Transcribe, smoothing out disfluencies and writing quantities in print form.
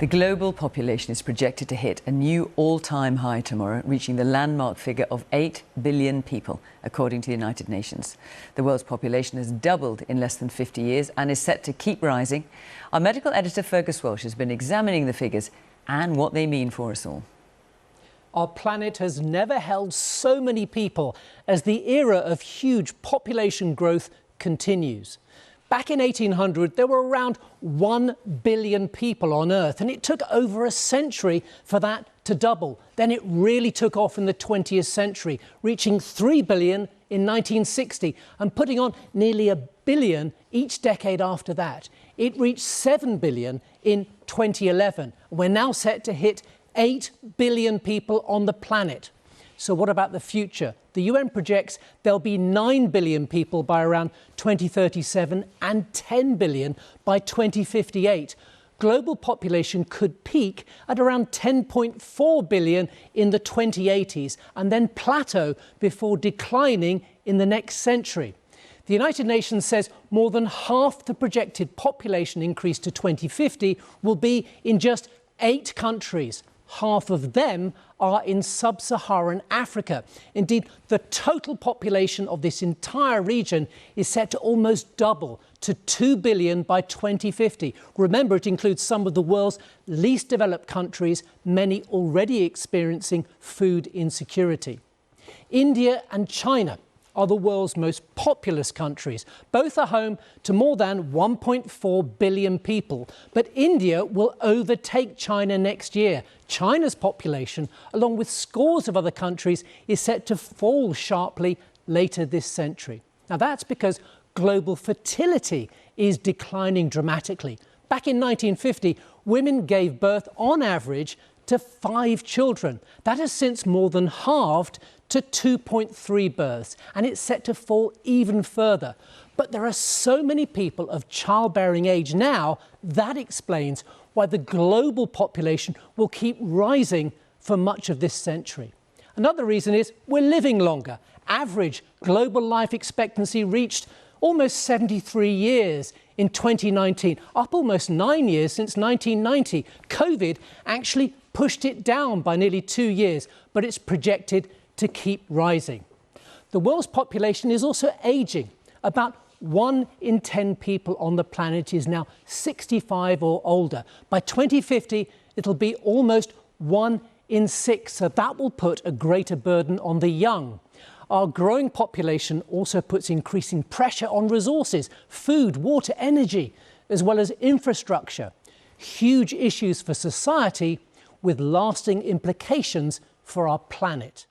The global population is projected to hit a new all-time high tomorrow, reaching the landmark figure of 8 billion people, according to the United Nations. The world's population has doubled in less than 50 years and is set to keep rising. Our medical editor Fergus Walsh has been examining the figures and what they mean for us all. Our planet has never held so many people as the era of huge population growth continues. Back in 1800, there were around 1 billion people on Earth, and it took over a century for that to double. Then it really took off in the 20th century, reaching 3 billion in 1960 and putting on nearly 1 billion each decade after that. It reached 7 billion in 2011. We're now set to hit 8 billion people on the planet. So what about the future? The UN projects there'll be 9 billion people by around 2037 and 10 billion by 2058. Global population could peak at around 10.4 billion in the 2080s and then plateau before declining in the next century. The United Nations says more than half the projected population increase to 2050 will be in just 8 countries. Half of them are in sub-Saharan Africa. Indeed, the total population of this entire region is set to almost double to 2 billion by 2050. Remember, it includes some of the world's least developed countries, many already experiencing food insecurity. India and China are the world's most populous countries. Both are home to more than 1.4 billion people. But India will overtake China next year. China's population, along with scores of other countries, is set to fall sharply later this century. Now that's because global fertility is declining dramatically. Back in 1950, women gave birth on average to 5 children. That has since more than halved to 2.3 births, and it's set to fall even further. But there are so many people of childbearing age now, that explains why the global population will keep rising for much of this century. Another reason is we're living longer. Average global life expectancy reached almost 73 years in 2019, up almost 9 years since 1990. COVID actually pushed it down by nearly 2 years, but it's projected to keep rising. The world's population is also aging. About 1 in 10 people on the planet is now 65 or older. By 2050, it'll be almost 1 in 6, so that will put a greater burden on the young. Our growing population also puts increasing pressure on resources, food, water, energy, as well as infrastructure. Huge issues for society with lasting implications for our planet.